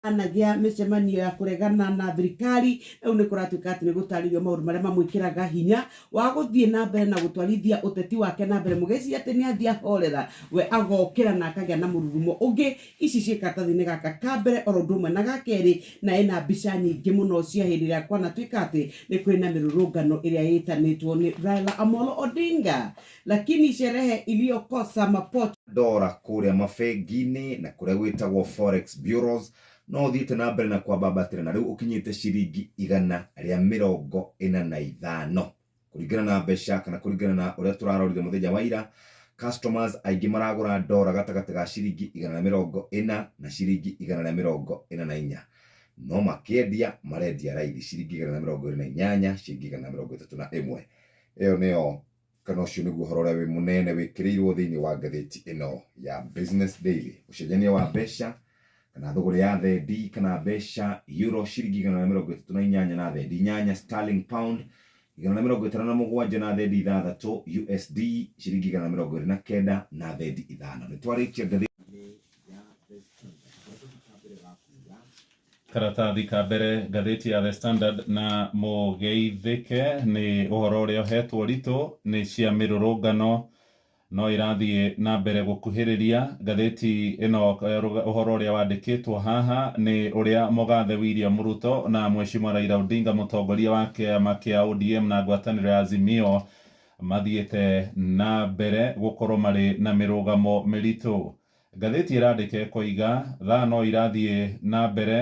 anagia micemanio ya kuregana na thirikari nä kå ratuä ka atä nä gå tarä maå ndå marä a mamwä kä raga hinya wa gå thiä na mbere na gå twarithia å teti wake na mbere må geci atä nä athiä ahorera we agokä ra na akagä na må rurumo å ngä ici ciä karatathi-inä gaka ka mbere oro ndå mwe na gakerä na ena mbica nyingä må no cia hä ndä ä rä a kwanatuä ka atä nä kwä na mä rå rå ngano ä rä a ĩtanä two nä Raila Amolo Odinga lakini sherehe iliyokosa mapocho dora kũrĩa mabengi-inĩ na kũrĩa gwĩtagwo forex bureaus no thiĩte na mbere na kwambabatĩra na rĩu ũkinyĩte ciringi 145 kũringana na mbeca kana kũringana na ũrĩa tũrarorire mũthenya wa ira. Customers aingĩ maragũra ndora gatagatĩ ga ciringi 140 na ciringi 144 no makĩendia marendia raithi ciringi 128 ciringi 131. ĩyo nĩyo kana ũcio nĩguo ũhoro ũrĩa wĩ mũnene wĩkĩrĩirwo thĩinĩ wa ngathĩti ĩno ya Business Daily. Ũcenjania wa mbeca kana thogora ya thendi kana mbeca euro ciringi 138 na thendi 8, sterling pound 157 na thendi 6, USD ciringi 129 na thendi 5. Nĩtwarĩkia ngathĩti karatathi ka mbere ngathĩti ya The Standard na mũgeithĩke nĩ ũhoro ũrĩa ũhetwo ritũ nĩ cia mĩrũrũngano no irathiĩ na mbere gũkuhĩrĩria. Ngathĩti ĩno ũhoro ũrĩa wandĩkĩtwo haha nĩ ũrĩa mũgathe William Ruto na Mheshimiwa Raila Odinga mũtongoria wa kĩama kĩa ODM na ngwatanĩro ya Azimio mathiĩte na mbere gũkorwo marĩ na mĩrũgamo mĩritũ. Ngathĩti ĩrandĩka koiga thano irathiĩ na mbere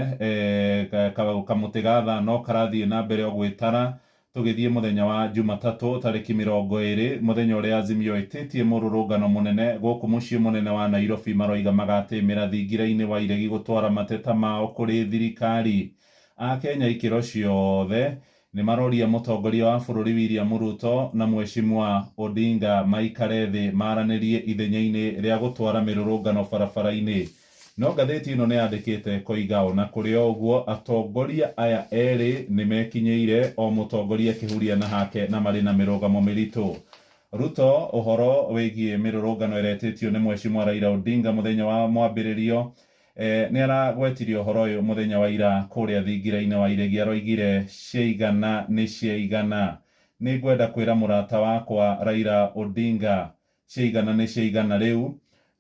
kamũtĩ ga thano karathiĩ na mbere gwĩtara tũgĩthiĩ mũthenya wa Jumatatũ tarĩki 20 mũthenya ũrĩa Azimio ĩtĩtie mũrũrũngano mũnene gũkũ mũciĩ mũnene wa Nairobi maroiga magatĩmĩra thingira-inĩ wa iregi gũtwara mateta mao kũrĩ thirikari. Akenya ikĩro ciothe nĩ maroria mũtongoria wa bũrũri William Ruto na Mheshimiwa Odinga maikare thĩ maranĩrie ithenya-inĩ rĩa gũtwara mĩrũrũngano barabara-inĩ. No ngathĩti ĩno nĩ yandĩkĩte koiga ona kũrĩ ũguo atongoria aya erĩ nĩ mekinyĩire o mũtongoria kĩhuria na hake na marĩ na mĩrũgamo mĩritũ. Ruto ũhoro wĩgiĩ mĩrũrũngano ĩretĩtio nĩ Mheshimiwa Raila Odinga mũthenya wa mwambĩrĩrio nĩ aragwetirie ũhoro ũyũ mũthenya wa ira kũrĩa thingira-inĩ wa iregi aroigire ciaigana nĩ ciaigana. Nĩ ngwenda kwĩra mũrata wakwa Raila Odinga ciaigana nĩ ciaigana rĩu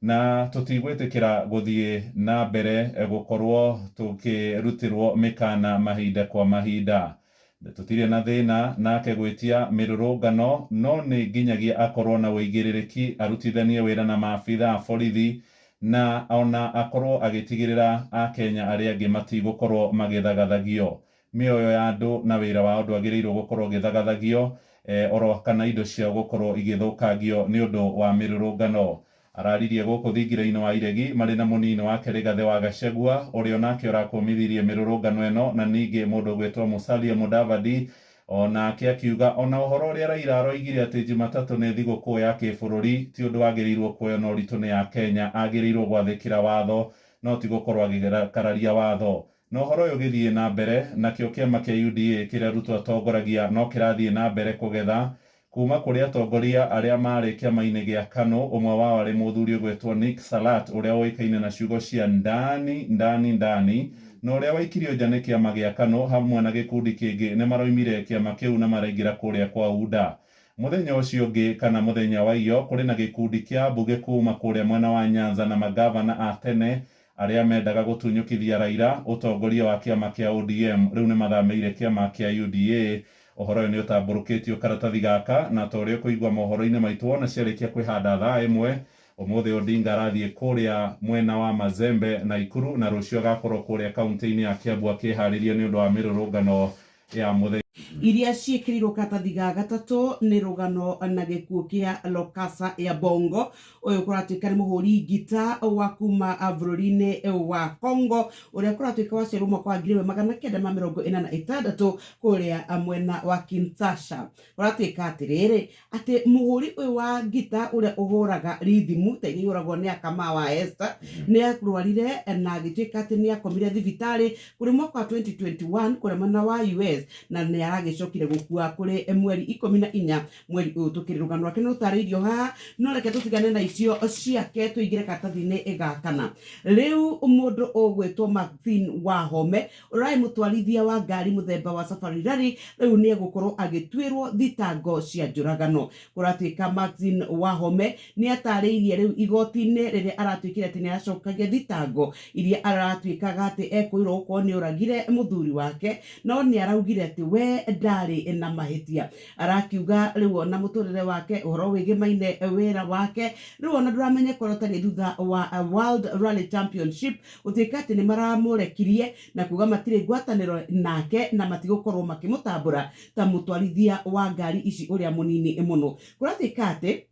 na tũtigwĩtĩkĩra gũthiĩ na mbere gũkorwo tũkĩrutĩrwo mĩkana mahinda kwa mahinda. Tũtirĩ na thĩna nake gwĩtia mĩrũrũngano no nĩ nginyagia akorwo na wĩigĩrĩrĩki arutithanie wĩra na maabitha a borithi na ona akorwo agĩtigĩrĩra akenya arĩa angĩ matigũkorwo magĩthagathagio. Mĩoyo ya andũ na wĩra wa andũ agĩrĩirwo gũkorwo ũgĩthagathagio oro kana indo ciao gũkorwo igĩthũkangio nĩ ũndũ wa mĩrũrũngano. Araririe gũkũ thingira-inĩ wa iregi marĩ na mũnini wake Rigathĩ wa Gachagua ũrĩa onake ũrakũmithirie mĩrũrũngano ĩno na ningĩ mũndũ ũgwĩtwo Musalia Mudavadi onake akiuga ona ũhoro ũrĩa Raila aroigire atĩ Jumatatũ nĩ thigũkũ ya kĩbũrũri ti ũndũ wagĩrĩirwo kuoywo na ũritũ nĩ Akenya, agĩrĩirwo gwathĩkĩra watho no ti gũkorwo agĩkararia watho. No ũhoro ũyũ ũgĩthiĩ na mbere nakĩo kĩama kĩa UDA kĩrĩa Ruto atongoragia no kĩrathiĩ na mbere kũgetha kuma kũrĩ atongoria arĩa marĩ kĩama-inĩ gĩa KANũ, ũmwe wao arĩ mũthuri ũgwĩtwo Nick Salat ũrĩa ũĩkaine na ciugo cia ndani na ũrĩa waikirio nja nĩ kĩama gĩa KANũ hamwe na gĩkundi kĩngĩ nĩ maroimire kĩama kĩu na maraingĩra kũrĩa kwa UDA. Mũthenya ũcio ũngĩ kana mũthenya wa iyo kũrĩ na gĩkundi kĩa mbunge kuma kũrĩa mwena wa Nyanza na magavana a tene arĩa mendaga gũtunyũkithia Raila ũtongoria wa kĩama kĩa ODM rĩu nĩ mathamĩire kĩama kĩa UDA. Ũhoro ũyũ nĩ ũtambũrũkĩtio karatathi gaka na ta ũrĩa ũkũigua mohoro-inĩ maitũ wona ciarĩkia kwĩhanda thaa ĩmwe ũmũthĩ Odinga arathiĩ kũrĩa mwena wa Mazembe Naikuru na rũciũ agakorwo kũrĩa kaunti-inĩ ya Kiambu akĩharĩria nĩ ũndũ wa mĩrũrũngano ya mũthenya iria ciĩkĩrĩirwo karatathi ga gatatũ nĩ rũgano na gĩkuũ kĩa Lokasa ya Bongo ũyũ kũratuĩka nĩ mũhũri ngita wa kuma bũrũri-inĩ wa Congo ũrĩa kũratuĩka waciarwo mwaka wa 1946 kũrĩa mwena wa Kinshasa. Kũratuĩka atĩrĩrĩ atĩ mũhũri ũyũ wa ngita ũrĩa ũhũraga rithimu ta iria ihũragwo nĩ Akama wa Esther nĩ arwarire na agĩtuĩka atĩ nĩ akomire thibitarĩ kũrĩ mwaka wa 2021 kũrĩa mwena wa US na nĩ agicokire gukua kuri mweri 14 mweri uyu tukiri rugano rwake no taririo haha no reke tutigane na icio ciake tuigire karatathi-ini igakana riu mundu ugwitwo Maxine Wahome urai mutwarithia wa ngari muthemba wa Safari Rally riu ni egukorwo agitwirwo thitango cia njuragano kuratuika Maxine Wahome ni atariirie riu igoti-ini riria aratuikire ati ni acokagia thitango iria aratuikaga ati ekwirwo uko ni uragire muthuri wake no ni araugire ati we ndari na mahitia arakiuga riu ona muturire wake uhoro wigimaine wira wake riu ona nduramenya korwo tari thutha wa World Rally Championship utika ati ni maramurekirie na kuga matire ngwataniro nake na matigukorwo makimutambura ta mutwarithia wa ngari ici uria munini muno kurathika ati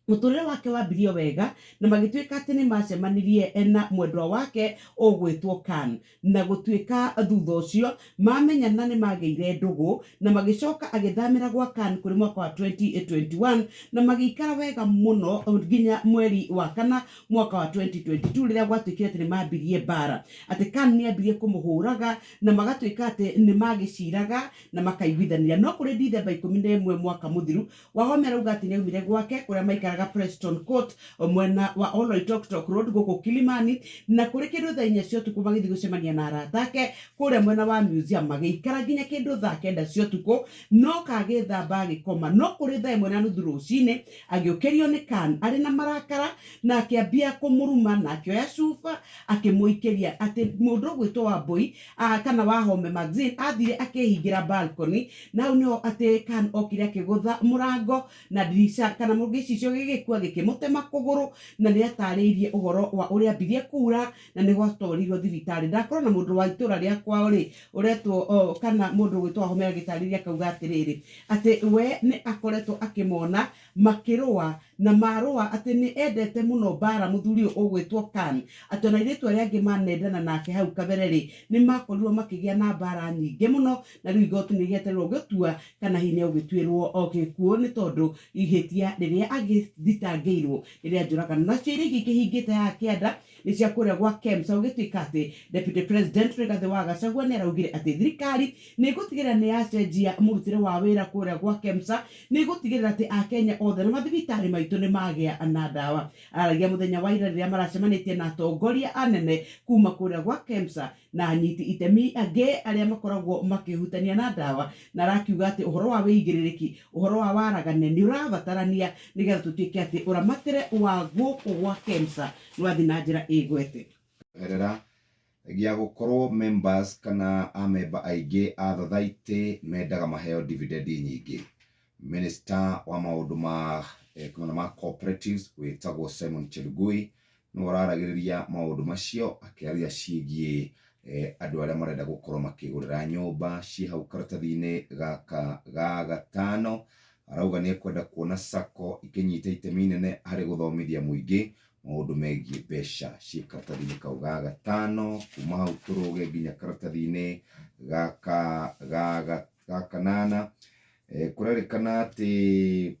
muturire wake wambirio wega na magituika ati ni macemanirie na mwendwa wake ugwitwo Khan na gutuika thutha ucio mamenyana ni mageire ndugu na magicoka agithamira gwa Khan kuri mwaka wa 2021 na magikara wega muno nginya mweri wa kana mwaka wa 2022 riria gwatuikire ati ni mambirie bara ati Khan ni ambirie kumuhuraga na magatuika ati ni magiciraga na makaiguithania no kuri December 11 mwaka muthiru Wahome rauga ati ni aumire gwake kuria maikara Preston Court mwena wa Oloitoktok Road guku Kilimani na kuri kindu thaa 4 cia utuku magithi gucemania na arata ake kuria mwena wa museum magiikara nginya kindu thaa 9 cia utuku no kagithamba agikoma no kuri thaa 1:30 rucini agiukirio ni Khan ari na marakara na akiambia kumuruma na akioya cuba akimuikiria ati mundu gwitwo Wambui kana Wahome Maxine athire akihingira balcony na unio ati Khan okire akigutha murango na dirisha kana mugicicio gigikua gikimutema kuguru na ni atariirie uhoro wa uria ambirie kura na ni gwatwarirwo thibitari ndakorwo na mundu wa itura ria kwao ri uretwo kana mundu gwitwo Wahome agitariria kauga atiriri ati we ni akoretwo akimona makirua na marua ati ni endete muno bara muthuri ugwitwo Khan ati na iretu aria angi manendana nake hau kabere ri ni makorirwo makigia na bara nyingi muno na riu igoti ni rieterirwo gutua kana hinya ugitwirwo okikuo ni tondu ihitia riria agithitangirwo riria njuragano nacio iria ingĩ kĩhingĩte ya kĩanda nĩ cia kũrĩa gwa KEMSA ũgĩtuĩka atĩ Deputy President Rigathĩ wa Gachagua nĩ araugire atĩ thirikari nĩ ĩgũtigĩrĩra nĩ yacenjia mũrutĩre wa wĩra kũrĩa gwa KEMSA nĩ ĩgũtigĩrĩra atĩ Akenya othe na mathibitarĩ maitũ nĩ magĩa na ndawa aragia mũthenya wa ira rĩrĩa maracemanĩtie na atongoria anene kuma kũrĩa gwa KEMSA na anyiti itemi angĩ arĩa makoragwo makĩhutania na ndawa na arakiuga atĩ ũhoro wa wĩigĩrĩrĩki ũhoro wa waragania nĩ ũrabatarania nigetha tutuike ati uramatire wa guku gwa KEMSA nwathi na njira igwete erera gia gukorwo members kana amemba aingi a thathaiti mendaga maheo dividend nyingi minister wa maundu ma cooperatives witagwo Simon Chelugui no araragiriria maundu macio akiaria ciĩgie andu aria marenda gukorwo makigurira nyumba ci hau karatathi-ini ga gatano arauga ni ekwenda kuona sako ikinyita itemi inene hari guthomithia muingi maundu megie mbeca ci karatathi-ini kau ga gatano kuma hau turuge nginya karatathi-ini ga kanana kurerikana ati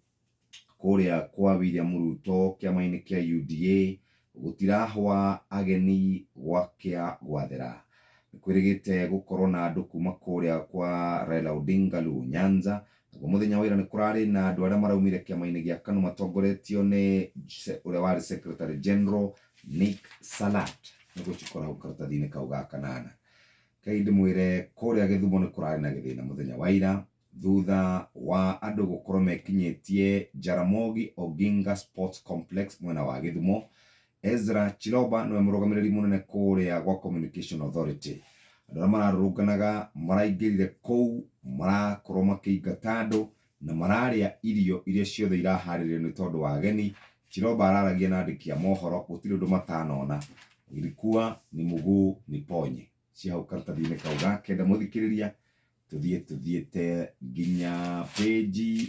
kuria kwa William Ruto kiama-ini kia UDA gutirahwa ageni gwakia gwathera kwirigite gukorwo na andu kuma kuria kwa Raila Odinga lu Nyanza muthenya wa ira ni kurari na andu aria maraumire kiama-ini gia KANU matongoretio ni uria wari Secretary General Nick Salat niguo cikora karatathi-ini kau ga kanana kaindi mwire kuria Githumo ni kurari na githina muthenya wa ira thutha wa andu gukorwo mekinyitie Jaramogi Oginga Sports Complex mwena wa Githumo Ezra Chiloba no murugamiriri munene kuria gwa Communication Authority andu mararuganaga maraingirire kou marakorwo makĩingata andu na mararia irio iria ciothe iraharirio ni tondu wa ageni Chiloba araragia na andiki a mohoro gutiri undu matanona ilikuwa ni muguu ni ponye ci hau karatathi-ini kau ga kenda muthikiriria tuthiete nginya page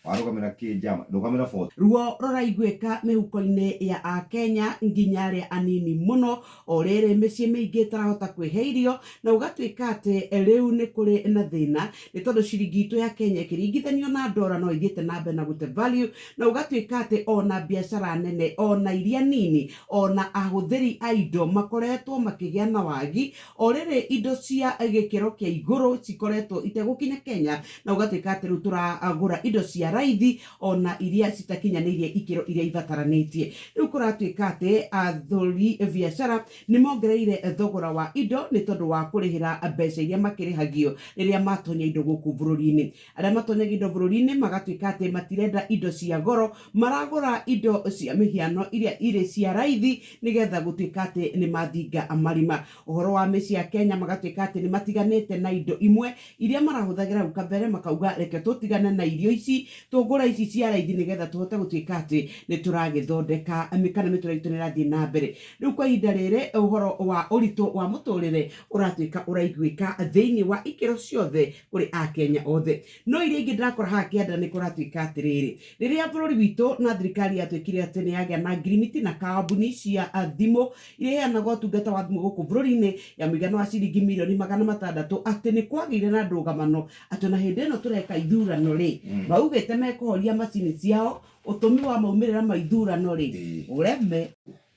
warugamira kijama rugamira photo ruo roraiguika mihuko-ini ya Akenya nginya aria anini muno o riri micii miingi tarahota kwiheirio na ugatuika ati riu ni kuri na thina ni tondu ciringi itu ya Kenya ikiringithanio na ndora no ithiete na mbere na gute value na ugatuika ati ona biashara nene ona iria nini ona ahuthiri a indo makoretwo makigia na wagi o riri indo cia gikiro kia iguru cikoretwo itegũkinya Kenya na ũgatuĩka atĩ rĩu tũragũra indo cia raithi ona iria citakinyanĩirie ikĩro iria ibataranĩtie. Rĩu kũratuĩka atĩ athuri biacara nĩ mongereire thogora wa indo nĩ tondũ wa kũrĩhĩra mbeca iria makĩrĩhagio rĩrĩa matonya indo gũkũ bũrũri-inĩ. Arĩa matonyagia indo bũrũri-inĩ magatuĩka atĩ matirenda indo cia goro, maragũra indo cia mĩhiano iria irĩ cia raithi nĩgetha gũtuĩka atĩ nĩ mathinga marima. Ũhoro wa mĩciĩ ya Kenya magatuĩka atĩ nĩ matiganĩte na indo imwe iria marahũthagĩra hau kabere, makauga reke tũtigane na irio ici tũgũra ici cia raithi nĩgetha tũhote gũtuĩka atĩ nĩ tũragĩthondeka kana mĩtũrĩre itũ nĩ ĩrathiĩ na mbere. Rĩu kwa ihinda rĩrĩ ũhoro wa ũritũ wa mũtũrĩre ũratuĩka ũraiguĩka thĩinĩ wa ikĩro ciothe kũrĩ Akenya othe. No iria ingĩ ndĩrakora haha kĩanda nĩ kũratuĩka atĩrĩrĩ, rĩrĩa bũrũri witũ na thirikari yatuĩkire atĩ nĩ yagĩa na ngirimiti na kambuni cia thimũ iria iheanaga ũtungata wa thimũ gũkũ bũrũri-inĩ ya mũigana wa ciringi mirioni 600, atĩ nĩ kwagĩire na ndũgamano atĩ na hĩndĩ ĩno tũreka ithurano rĩ, maugĩte mekũhoria macini ciao, ũtũmi wa maumĩrĩra ma ithurano rĩ ũreme.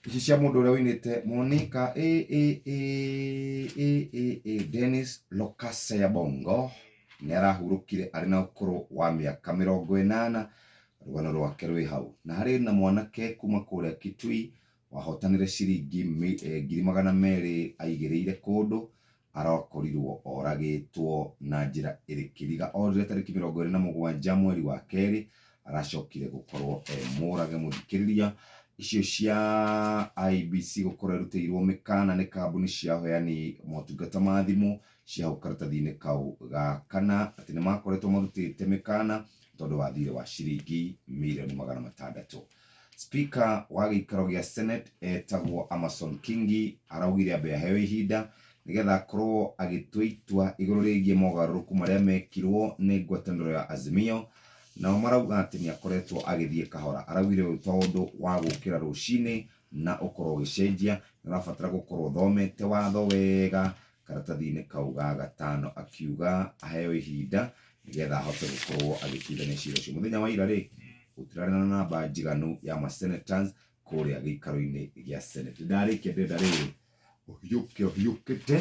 Ici cia mũndũ ũrĩa wĩinĩte Monica Dennis Lokase Bongo nĩ arahurũkire arĩ na ũkũrũ wa mĩaka 80, rũgano rwake rwĩ hau. Na harĩ na mwanake kuma kũrĩa Kitui wahotanire ciringi 200,000 aigĩrĩire kũndũ, arakorirwo oragĩtwo na njĩra ĩrĩ kĩriga. Orire tarĩki 27 mweri wa kerĩ, aracokire gũkorwo mũrage. Mũthikĩrĩria, icio cia IEBC gũkorwo irutĩirwo mĩkana nĩ kambuni cia heani motungata ma thimũ cia hau karatathi-inĩ kau ga kana, atĩ nĩ makoretwo marutĩte mĩkana tondũ wa thirĩ wa ciringi mirioni 600. Speaker wa gĩikaro gĩa Senate etagwo Amason Kingi araugire ambe aheo ihinda nĩgetha akorwo agĩtua itua igũrũ rĩgiĩ mogarũrũku marĩa mekirwo nĩ ngwatanĩro ya Azimio. Nao marauga atĩ nĩ akoretwo agĩthiĩ kahora. Araugire tondũ wa gũkĩra rũcinĩ na ũkorwo ũgĩcenjia nĩ ũrabatara gũkorwo ũthomete watho wega karatathi-inĩ kau ga gatano, akiuga aheo ihinda nĩgetha ahote gũkorwo agĩtuithania cira ũcio. Mũthenya wa ira rĩ, gũtirarĩ na namba njiganu ya ma-senators kũrĩa gĩikaro-inĩ gĩa Senate. Ndarĩkia ndĩrenda rĩrĩ ũhiũkĩte